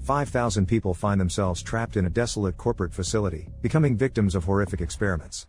5,000 people find themselves trapped in a desolate corporate facility, becoming victims of horrific experiments.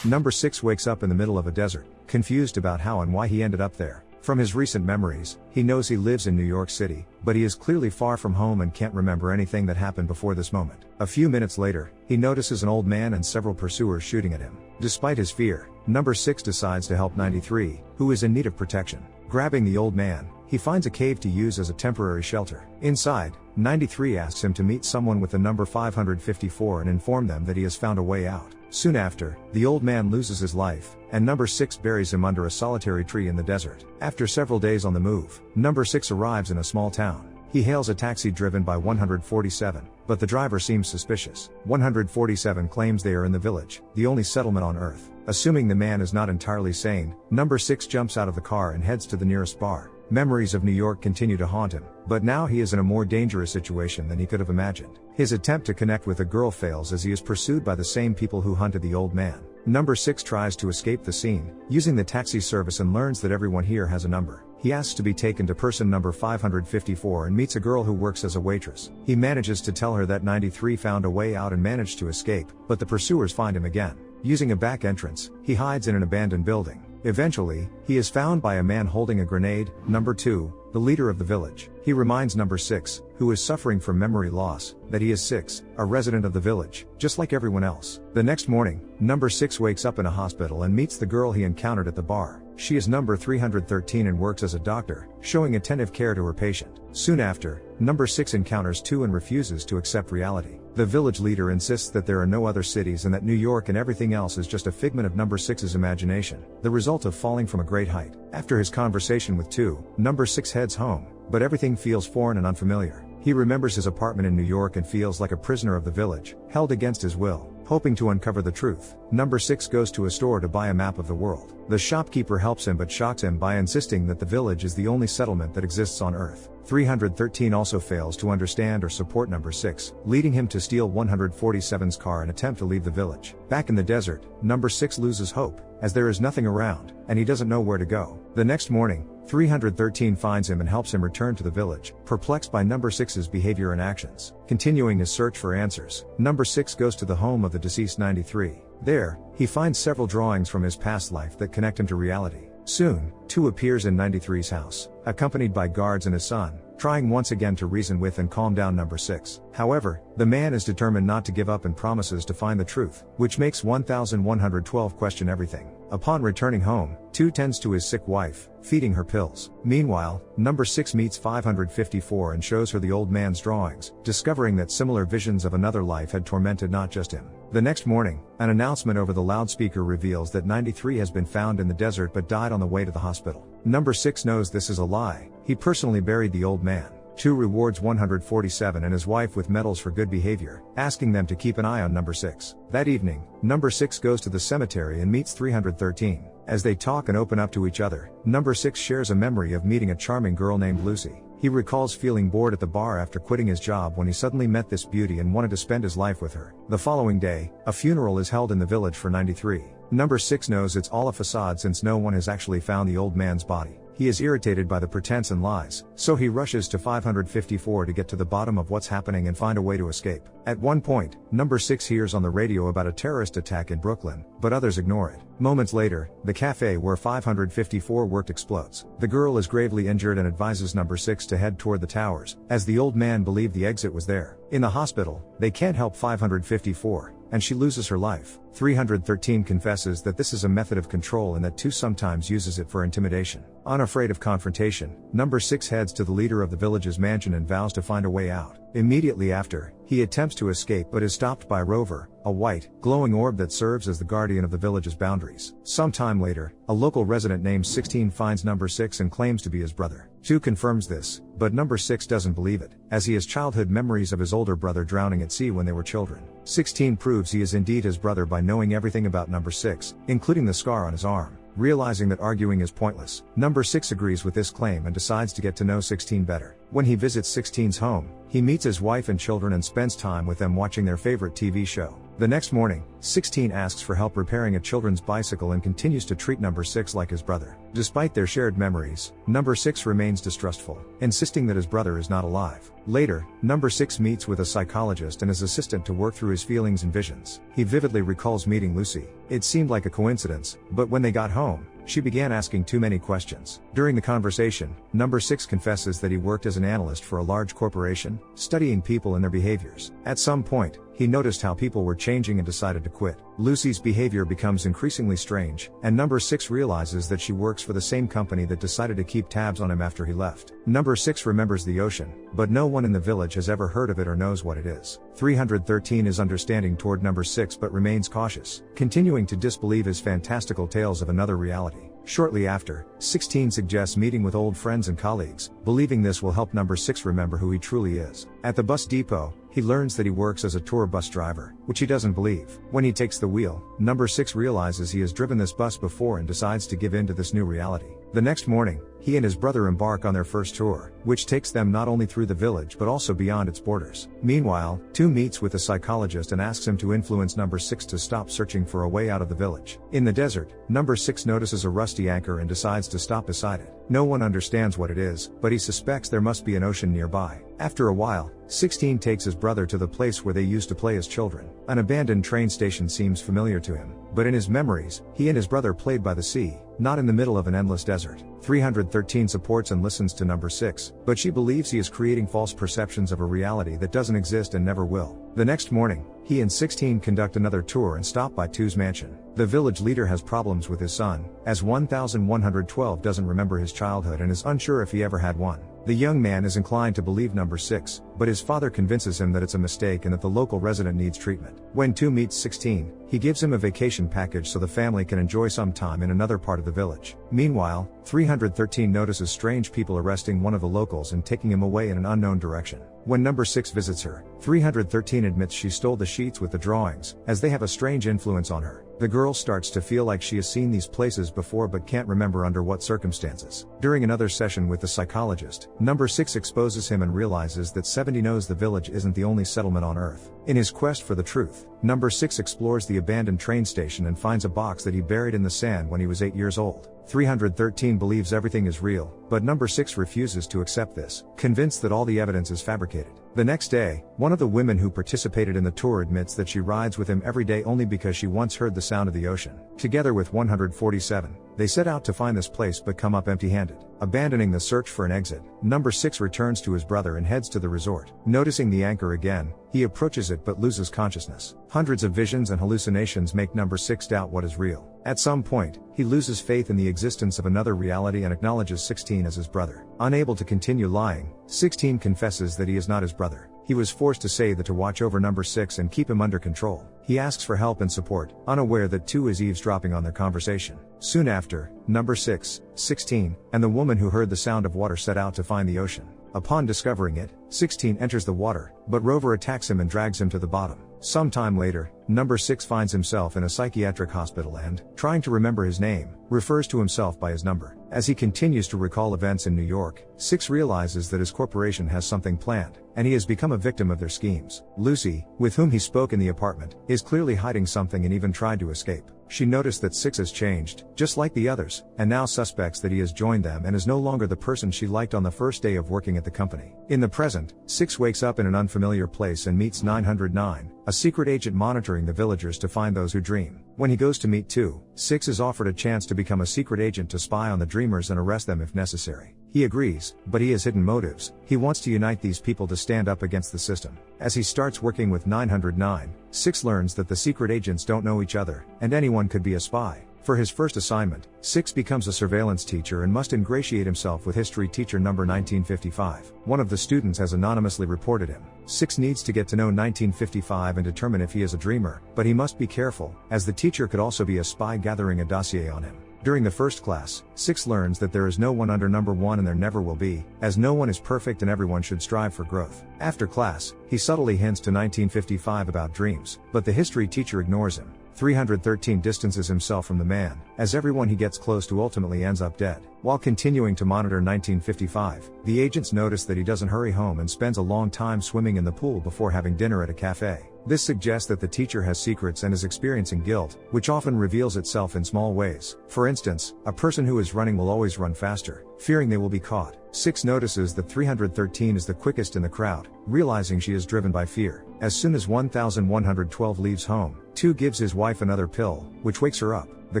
Number 6 wakes up in the middle of a desert, confused about how and why he ended up there. From his recent memories, he knows he lives in New York City, but he is clearly far from home and can't remember anything that happened before this moment. A few minutes later, he notices an old man and several pursuers shooting at him. Despite his fear, Number 6 decides to help 93, who is in need of protection. Grabbing the old man, he finds a cave to use as a temporary shelter. Inside, 93 asks him to meet someone with the number 554 and inform them that he has found a way out. Soon after, the old man loses his life, and Number 6 buries him under a solitary tree in the desert. After several days on the move, Number 6 arrives in a small town. He hails a taxi driven by 147, but the driver seems suspicious. 147 claims they are in the village, the only settlement on Earth. Assuming the man is not entirely sane, Number 6 jumps out of the car and heads to the nearest bar. Memories of New York continue to haunt him, but now he is in a more dangerous situation than he could have imagined. His attempt to connect with a girl fails as he is pursued by the same people who hunted the old man. Number 6 tries to escape the scene, using the taxi service, and learns that everyone here has a number. He asks to be taken to person number 554 and meets a girl who works as a waitress. He manages to tell her that 93 found a way out and managed to escape, but the pursuers find him again. Using a back entrance, he hides in an abandoned building. Eventually, he is found by a man holding a grenade. Number 2, the leader of the village. He reminds Number 6, who is suffering from memory loss, that he is 6, a resident of the village, just like everyone else. The next morning, Number 6 wakes up in a hospital and meets the girl he encountered at the bar. She is number 313 and works as a doctor, showing attentive care to her patient. Soon after, Number 6 encounters 2 and refuses to accept reality. The village leader insists that there are no other cities and that New York and everything else is just a figment of Number 6's imagination, the result of falling from a great height. After his conversation with 2, Number 6 heads home, but everything feels foreign and unfamiliar. He remembers his apartment in New York and feels like a prisoner of the village, held against his will. Hoping to uncover the truth, Number 6 goes to a store to buy a map of the world. The shopkeeper helps him but shocks him by insisting that the village is the only settlement that exists on Earth. 313 also fails to understand or support Number 6, leading him to steal 147's car and attempt to leave the village. Back in the desert, Number 6 loses hope, as there is nothing around, and he doesn't know where to go. The next morning, 313 finds him and helps him return to the village, perplexed by Number 6's behavior and actions. Continuing his search for answers, Number 6 goes to the home of the deceased 93. There, he finds several drawings from his past life that connect him to reality. Soon, 2 appears in 93's house, accompanied by guards and his son, trying once again to reason with and calm down Number 6. However, the man is determined not to give up and promises to find the truth, which makes 1112 question everything. Upon returning home, 2 tends to his sick wife, feeding her pills. Meanwhile, Number 6 meets 554 and shows her the old man's drawings, discovering that similar visions of another life had tormented not just him. The next morning, an announcement over the loudspeaker reveals that 93 has been found in the desert but died on the way to the hospital. Number 6 knows this is a lie. He personally buried the old man. 2 rewards 147 and his wife with medals for good behavior, asking them to keep an eye on Number 6. That evening, Number 6 goes to the cemetery and meets 313. As they talk and open up to each other, Number 6 shares a memory of meeting a charming girl named Lucy. He recalls feeling bored at the bar after quitting his job when he suddenly met this beauty and wanted to spend his life with her. The following day, a funeral is held in the village for 93. Number 6 knows it's all a facade since no one has actually found the old man's body. He is irritated by the pretense and lies, so he rushes to 554 to get to the bottom of what's happening and find a way to escape. At one point, Number 6 hears on the radio about a terrorist attack in Brooklyn, but others ignore it. Moments later, the cafe where 554 worked explodes. The girl is gravely injured and advises Number 6 to head toward the towers, as the old man believed the exit was there. In the hospital, they can't help 554, and she loses her life. 313 confesses that this is a method of control and that 2 sometimes uses it for intimidation. Unafraid of confrontation, Number 6 heads to the leader of the village's mansion and vows to find a way out. Immediately after, he attempts to escape but is stopped by Rover, a white, glowing orb that serves as the guardian of the village's boundaries. Some time later, a local resident named 16 finds Number 6 and claims to be his brother. 2 confirms this, but Number 6 doesn't believe it, as he has childhood memories of his older brother drowning at sea when they were children. 16 proves he is indeed his brother by knowing everything about Number 6, including the scar on his arm. Realizing that arguing is pointless, Number 6 agrees with this claim and decides to get to know 16 better. When he visits 16's home, he meets his wife and children and spends time with them watching their favorite TV show. The next morning, 16 asks for help repairing a children's bicycle and continues to treat number 6 like his brother. Despite their shared memories, number 6 remains distrustful, insisting that his brother is not alive. Later, number 6 meets with a psychologist and his assistant to work through his feelings and visions. He vividly recalls meeting Lucy. It seemed like a coincidence, but when they got home, she began asking too many questions. During the conversation, number 6 confesses that he worked as an analyst for a large corporation, studying people and their behaviors. At some point, he noticed how people were changing and decided to quit. Lucy's behavior becomes increasingly strange, and number 6 realizes that she works for the same company that decided to keep tabs on him after he left. Number 6 remembers the ocean, but no one in the village has ever heard of it or knows what it is. 313 is understanding toward number 6 but remains cautious, continuing to disbelieve his fantastical tales of another reality. Shortly after, 16 suggests meeting with old friends and colleagues, believing this will help number 6 remember who he truly is. At the bus depot, he learns that he works as a tour bus driver, which he doesn't believe. When he takes the wheel, number 6 realizes he has driven this bus before and decides to give in to this new reality. The next morning, he and his brother embark on their first tour, which takes them not only through the village but also beyond its borders. Meanwhile, 2 meets with a psychologist and asks him to influence number 6 to stop searching for a way out of the village. In the desert, number 6 notices a rusty anchor and decides to stop beside it. No one understands what it is, but he suspects there must be an ocean nearby. After a while, 16 takes his brother to the place where they used to play as children. An abandoned train station seems familiar to him, but in his memories, he and his brother played by the sea, not in the middle of an endless desert. 313 supports and listens to number 6, but she believes he is creating false perceptions of a reality that doesn't exist and never will. The next morning, he and 16 conduct another tour and stop by 2's mansion. The village leader has problems with his son, as 1112 doesn't remember his childhood and is unsure if he ever had one. The young man is inclined to believe number 6, but his father convinces him that it's a mistake and that the local resident needs treatment. When 2 meets 16, he gives him a vacation package so the family can enjoy some time in another part of the village. Meanwhile, 313 notices strange people arresting one of the locals and taking him away in an unknown direction. When number 6 visits her, 313 admits she stole the sheets with the drawings, as they have a strange influence on her. The girl starts to feel like she has seen these places before but can't remember under what circumstances. During another session with the psychologist, number 6 exposes him and realizes that 70 knows the village isn't the only settlement on Earth. In his quest for the truth, number 6 explores the abandoned train station and finds a box that he buried in the sand when he was 8 years old. 313 believes everything is real, but number 6 refuses to accept this, convinced that all the evidence is fabricated. The next day, one of the women who participated in the tour admits that she rides with him every day only because she once heard the sound of the ocean. Together with 147, they set out to find this place but come up empty-handed. Abandoning the search for an exit, number 6 returns to his brother and heads to the resort. Noticing the anchor again, he approaches it but loses consciousness. Hundreds of visions and hallucinations make number 6 doubt what is real. At some point, he loses faith in the existence of another reality and acknowledges 16 as his brother. Unable to continue lying, 16 confesses that he is not his brother. He was forced to say that to watch over number 6 and keep him under control. He asks for help and support, unaware that 2 is eavesdropping on their conversation. Soon after, number 6, 16, and the woman who heard the sound of water set out to find the ocean. Upon discovering it, 16 enters the water, but Rover attacks him and drags him to the bottom. Sometime later, number 6 finds himself in a psychiatric hospital and, trying to remember his name, refers to himself by his number. As he continues to recall events in New York, 6 realizes that his corporation has something planned, and he has become a victim of their schemes. Lucy, with whom he spoke in the apartment, is clearly hiding something and even tried to escape. She noticed that 6 has changed, just like the others, and now suspects that he has joined them and is no longer the person she liked on the first day of working at the company. In the present, 6 wakes up in an unfamiliar place and meets 909, a secret agent monitoring the villagers to find those who dream. When he goes to meet 2, 6 is offered a chance to become a secret agent to spy on the dreamers and arrest them if necessary. He agrees, but he has hidden motives. He wants to unite these people to stand up against the system. As he starts working with 909, 6 learns that the secret agents don't know each other, and anyone could be a spy. For his first assignment, 6 becomes a surveillance teacher and must ingratiate himself with history teacher number 1955. One of the students has anonymously reported him. 6 needs to get to know 1955 and determine if he is a dreamer, but he must be careful, as the teacher could also be a spy gathering a dossier on him. During the first class, 6 learns that there is no one under number 1 and there never will be, as no one is perfect and everyone should strive for growth. After class, he subtly hints to 1955 about dreams, but the history teacher ignores him. 313 distances himself from the man, as everyone he gets close to ultimately ends up dead. While continuing to monitor 1955, the agents notice that he doesn't hurry home and spends a long time swimming in the pool before having dinner at a cafe. This suggests that the teacher has secrets and is experiencing guilt, which often reveals itself in small ways. For instance, a person who is running will always run faster, fearing they will be caught. 6 notices that 313 is the quickest in the crowd, realizing she is driven by fear. As soon as 1112 leaves home, 2 gives his wife another pill, which wakes her up. The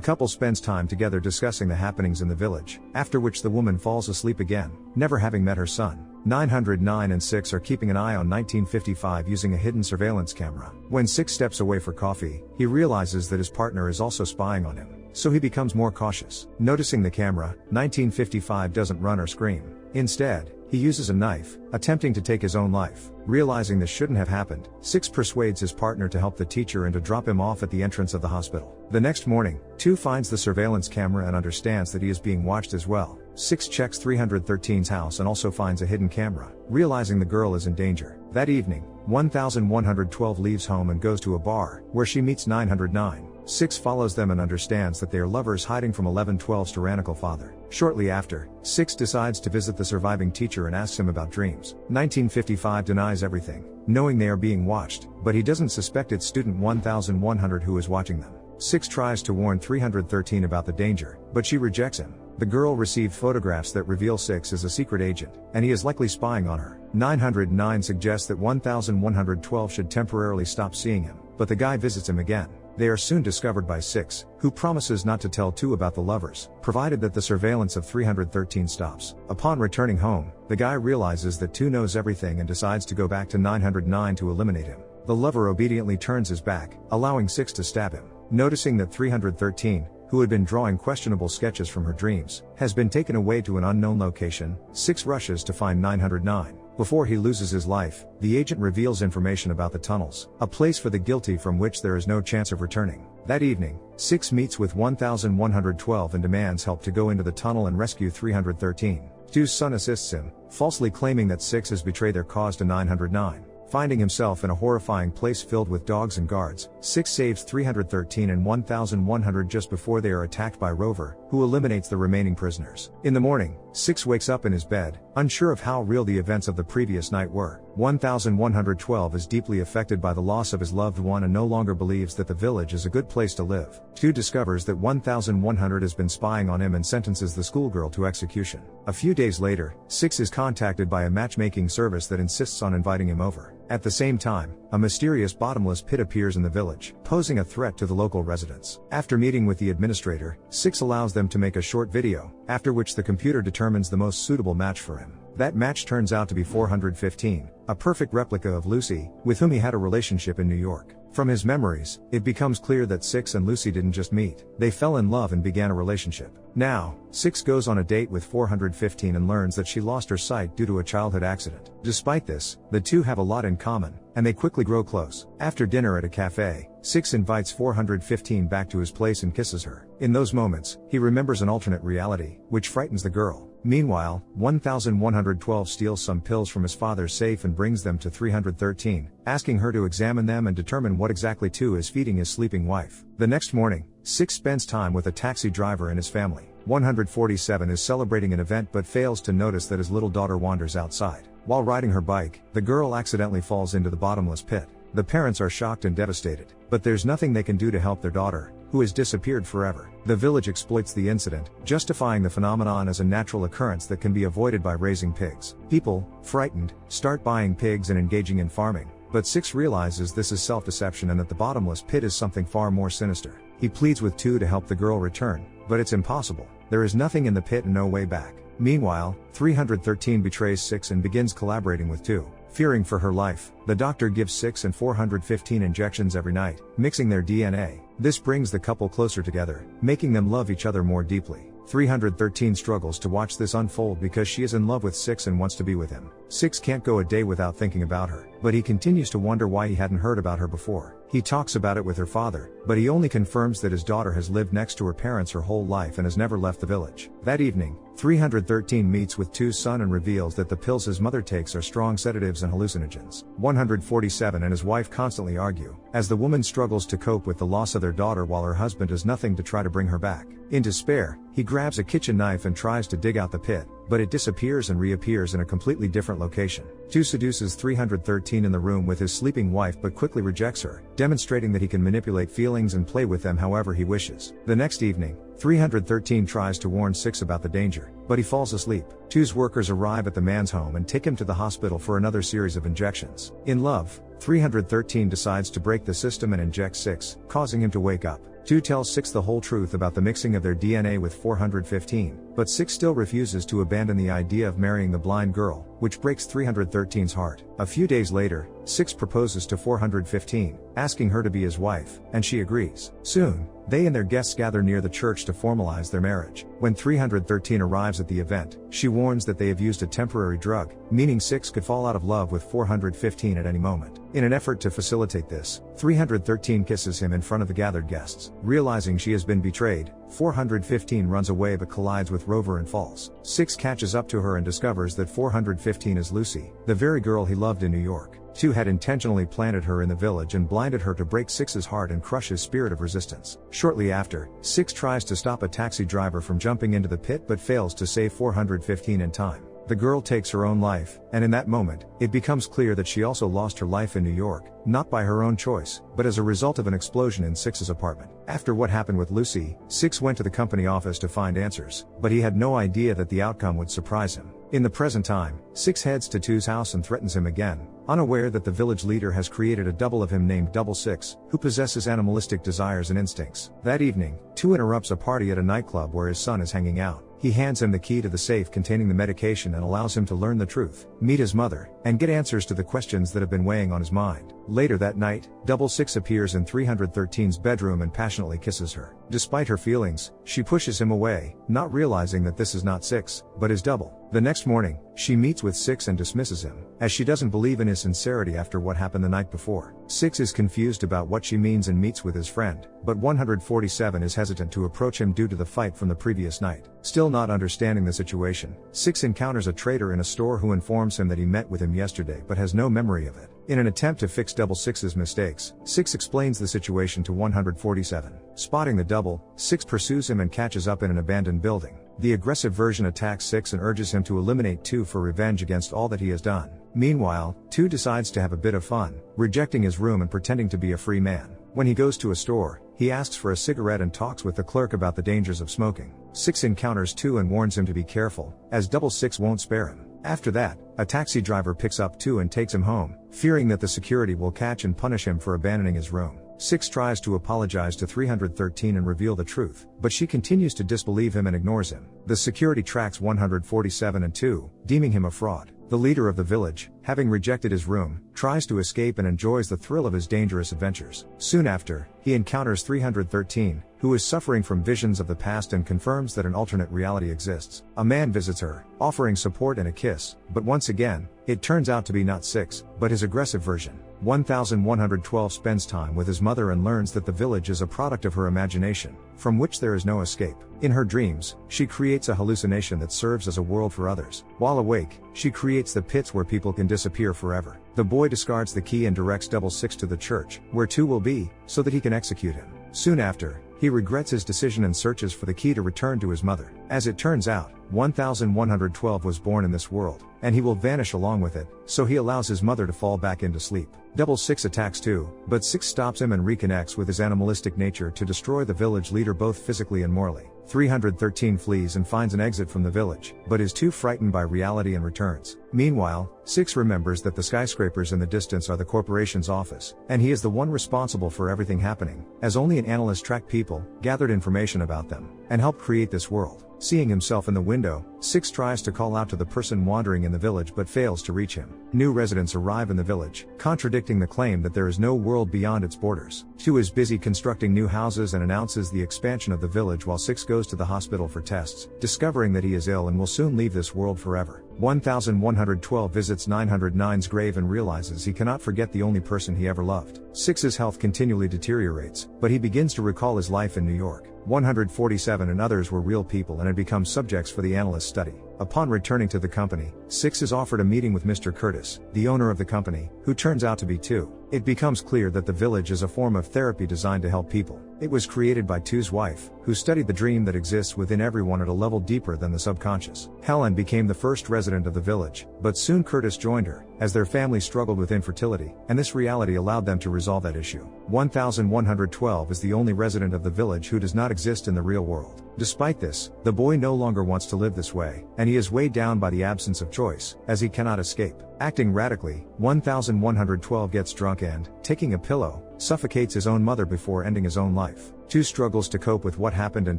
couple spends time together discussing the happenings in the village, after which the woman falls asleep again, never having met her son. 909 and 6 are keeping an eye on 1955 using a hidden surveillance camera. When 6 steps away for coffee, he realizes that his partner is also spying on him, so he becomes more cautious. Noticing the camera, 1955 doesn't run or scream. Instead, he uses a knife, attempting to take his own life. Realizing this shouldn't have happened, 6 persuades his partner to help the teacher and to drop him off at the entrance of the hospital. The next morning, 2 finds the surveillance camera and understands that he is being watched as well. 6 checks 313's house and also finds a hidden camera, realizing the girl is in danger. That evening, 1112 leaves home and goes to a bar, where she meets 909. 6 follows them and understands that they are lovers hiding from 1112's tyrannical father. Shortly after, 6 decides to visit the surviving teacher and asks him about dreams. 1955 denies everything, knowing they are being watched, but he doesn't suspect it's student 1100 who is watching them. 6 tries to warn 313 about the danger, but she rejects him. The girl received photographs that reveal 6 is a secret agent, and he is likely spying on her. 909 suggests that 1112 should temporarily stop seeing him, but the guy visits him again. They are soon discovered by 6, who promises not to tell 2 about the lovers, provided that the surveillance of 313 stops. Upon returning home, the guy realizes that 2 knows everything and decides to go back to 909 to eliminate him. The lover obediently turns his back, allowing 6 to stab him. Noticing that 313, who had been drawing questionable sketches from her dreams, has been taken away to an unknown location, 6 rushes to find 909. Before he loses his life, the agent reveals information about the tunnels, a place for the guilty from which there is no chance of returning. That evening, 6 meets with 1112 and demands help to go into the tunnel and rescue 313. 2's son assists him, falsely claiming that 6 has betrayed their cause to 909. Finding himself in a horrifying place filled with dogs and guards, 6 saves 313 and 1100 just before they are attacked by Rover, who eliminates the remaining prisoners. In the morning, 6 wakes up in his bed, unsure of how real the events of the previous night were. 1112 is deeply affected by the loss of his loved one and no longer believes that the village is a good place to live. 2 discovers that 1100 has been spying on him and sentences the schoolgirl to execution. A few days later, 6 is contacted by a matchmaking service that insists on inviting him over. At the same time, a mysterious bottomless pit appears in the village, posing a threat to the local residents. After meeting with the administrator, 6 allows them to make a short video, after which the computer determines the most suitable match for him. That match turns out to be 415, a perfect replica of Lucy, with whom he had a relationship in New York. From his memories, it becomes clear that 6 and Lucy didn't just meet, they fell in love and began a relationship. Now, 6 goes on a date with 415 and learns that she lost her sight due to a childhood accident. Despite this, the 2 have a lot in common, and they quickly grow close. After dinner at a cafe, 6 invites 415 back to his place and kisses her. In those moments, he remembers an alternate reality, which frightens the girl. Meanwhile, 1112 steals some pills from his father's safe and brings them to 313, asking her to examine them and determine what exactly 2 is feeding his sleeping wife. The next morning, 6 spends time with a taxi driver and his family. 147 is celebrating an event but fails to notice that his little daughter wanders outside. While riding her bike, the girl accidentally falls into the bottomless pit. The parents are shocked and devastated, but there's nothing they can do to help their daughter, who has disappeared forever. The village exploits the incident, justifying the phenomenon as a natural occurrence that can be avoided by raising pigs. People, frightened, start buying pigs and engaging in farming, but 6 realizes this is self-deception and that the bottomless pit is something far more sinister. He pleads with 2 to help the girl return, but it's impossible. There is nothing in the pit and no way back. Meanwhile, 313 betrays 6 and begins collaborating with 2. Fearing for her life, the doctor gives 6 and 415 injections every night, mixing their DNA. This brings the couple closer together, making them love each other more deeply. 313 struggles to watch this unfold because she is in love with 6 and wants to be with him. 6 can't go a day without thinking about her. but he continues to wonder why he hadn't heard about her before. He talks about it with her father, but he only confirms that his daughter has lived next to her parents her whole life and has never left the village. That evening, 313 meets with 2's son and reveals that the pills his mother takes are strong sedatives and hallucinogens. 147 and his wife constantly argue, as the woman struggles to cope with the loss of their daughter while her husband does nothing to try to bring her back. In despair, he grabs a kitchen knife and tries to dig out the pit, but it disappears and reappears in a completely different location. 2 seduces 313 in the room with his sleeping wife but quickly rejects her, demonstrating that he can manipulate feelings and play with them however he wishes. The next evening, 313 tries to warn 6 about the danger, but he falls asleep. 2's workers arrive at the man's home and take him to the hospital for another series of injections. In love, 313 decides to break the system and inject 6, causing him to wake up. 2 tells 6 the whole truth about the mixing of their DNA with 415, but 6 still refuses to abandon the idea of marrying the blind girl, which breaks 313's heart. A few days later, 6 proposes to 415, asking her to be his wife, and she agrees. Soon, they and their guests gather near the church to formalize their marriage. When 313 arrives at the event, she warns that they have used a temporary drug, meaning 6 could fall out of love with 415 at any moment. In an effort to facilitate this, 313 kisses him in front of the gathered guests. Realizing she has been betrayed, 415 runs away but collides with Rover and falls. 6 catches up to her and discovers that 415 is Lucy, the very girl he loved in New York. 2 had intentionally planted her in the village and blinded her to break 6's heart and crush his spirit of resistance. Shortly after, 6 tries to stop a taxi driver from jumping into the pit but fails to save 415 in time. The girl takes her own life, and in that moment, it becomes clear that she also lost her life in New York, not by her own choice, but as a result of an explosion in 6's apartment. After what happened with Lucy, 6 went to the company office to find answers, but he had no idea that the outcome would surprise him. In the present time, 6 heads to 2's house and threatens him again, unaware that the village leader has created a double of him named Double 6, who possesses animalistic desires and instincts. That evening, 2 interrupts a party at a nightclub where his son is hanging out. He hands him the key to the safe containing the medication and allows him to learn the truth, meet his mother, and get answers to the questions that have been weighing on his mind. Later that night, Double 6 appears in 313's bedroom and passionately kisses her. Despite her feelings, she pushes him away, not realizing that this is not 6, but his double. The next morning, she meets with 6 and dismisses him, as she doesn't believe in his sincerity after what happened the night before. 6 is confused about what she means and meets with his friend, but 147 is hesitant to approach him due to the fight from the previous night. Still not understanding the situation, 6 encounters a traitor in a store who informs him that he met with him yesterday but has no memory of it. In an attempt to fix Double 6's mistakes, 6 explains the situation to 147. Spotting the double, 6 pursues him and catches up in an abandoned building. The aggressive version attacks 6 and urges him to eliminate 2 for revenge against all that he has done. Meanwhile, 2 decides to have a bit of fun, rejecting his room and pretending to be a free man. When he goes to a store, he asks for a cigarette and talks with the clerk about the dangers of smoking. 6 encounters 2 and warns him to be careful, as Double 6 won't spare him. After that, a taxi driver picks up 2 and takes him home, fearing that the security will catch and punish him for abandoning his room. 6 tries to apologize to 313 and reveal the truth, but she continues to disbelieve him and ignores him. The security tracks 147 and 2, deeming him a fraud. The leader of the village, having rejected his room, tries to escape and enjoys the thrill of his dangerous adventures. Soon after, he encounters 313, who is suffering from visions of the past and confirms that an alternate reality exists. A man visits her, offering support and a kiss, but once again, it turns out to be not 6, but his aggressive version. 1112 spends time with his mother and learns that the village is a product of her imagination, from which there is no escape. In her dreams, she creates a hallucination that serves as a world for others. While awake, she creates the pits where people can disappear forever. The boy discards the key and directs Double 6 to the church, where 2 will be, so that he can execute him. Soon after, he regrets his decision and searches for the key to return to his mother. As it turns out, 1112 was born in this world, and he will vanish along with it, so he allows his mother to fall back into sleep. Double 6 attacks 2, but 6 stops him and reconnects with his animalistic nature to destroy the village leader both physically and morally. 313 flees and finds an exit from the village, but is too frightened by reality and returns. Meanwhile, 6 remembers that the skyscrapers in the distance are the corporation's office, and he is the one responsible for everything happening, as only an analyst tracked people, gathered information about them, and helped create this world. Seeing himself in the window, 6 tries to call out to the person wandering in the village but fails to reach him. New residents arrive in the village, contradicting the claim that there is no world beyond its borders. 2 is busy constructing new houses and announces the expansion of the village while 6 goes to the hospital for tests, discovering that he is ill and will soon leave this world forever. 1112 visits 909's grave and realizes he cannot forget the only person he ever loved. 6's health continually deteriorates, but he begins to recall his life in New York. 147 and others were real people and had become subjects for the analyst's study. Upon returning to the company, 6 is offered a meeting with Mr. Curtis, the owner of the company, who turns out to be 2. It becomes clear that the village is a form of therapy designed to help people. It was created by 2's wife, who studied the dream that exists within everyone at a level deeper than the subconscious. Helen became the first resident of the village, but soon Curtis joined her, as their family struggled with infertility, and this reality allowed them to resolve that issue. 1112 is the only resident of the village who does not exist in the real world. Despite this, the boy no longer wants to live this way, and he is weighed down by the absence of choice, as he cannot escape. Acting radically, 1112 gets drunk and, taking a pillow, suffocates his own mother before ending his own life. 2 struggles to cope with what happened and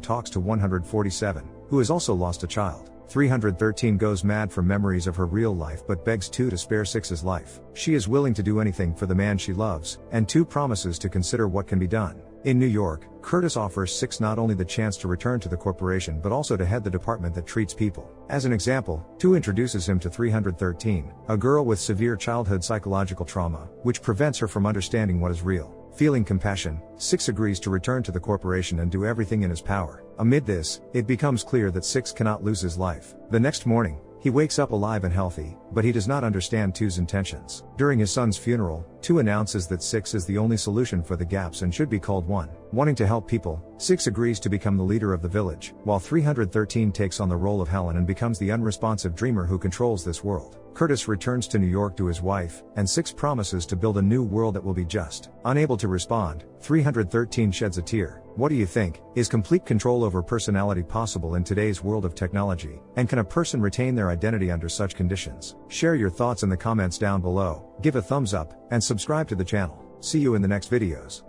talks to 147, who has also lost a child. 313 goes mad from memories of her real life but begs 2 to spare 6's life. She is willing to do anything for the man she loves, and 2 promises to consider what can be done. In New York, Curtis offers 6 not only the chance to return to the corporation but also to head the department that treats people. As an example, 2 introduces him to 313, a girl with severe childhood psychological trauma, which prevents her from understanding what is real. Feeling compassion, 6 agrees to return to the corporation and do everything in his power. Amid this, it becomes clear that 6 cannot lose his life. The next morning, he wakes up alive and healthy, but he does not understand 2's intentions. During his son's funeral, 2 announces that 6 is the only solution for the gaps and should be called 1. Wanting to help people, 6 agrees to become the leader of the village, while 313 takes on the role of Helen and becomes the unresponsive dreamer who controls this world. Curtis returns to New York to his wife, and 6 promises to build a new world that will be just. Unable to respond, 313 sheds a tear. What do you think? Is complete control over personality possible in today's world of technology? And can a person retain their identity under such conditions? Share your thoughts in the comments down below, give a thumbs up, and subscribe to the channel. See you in the next videos.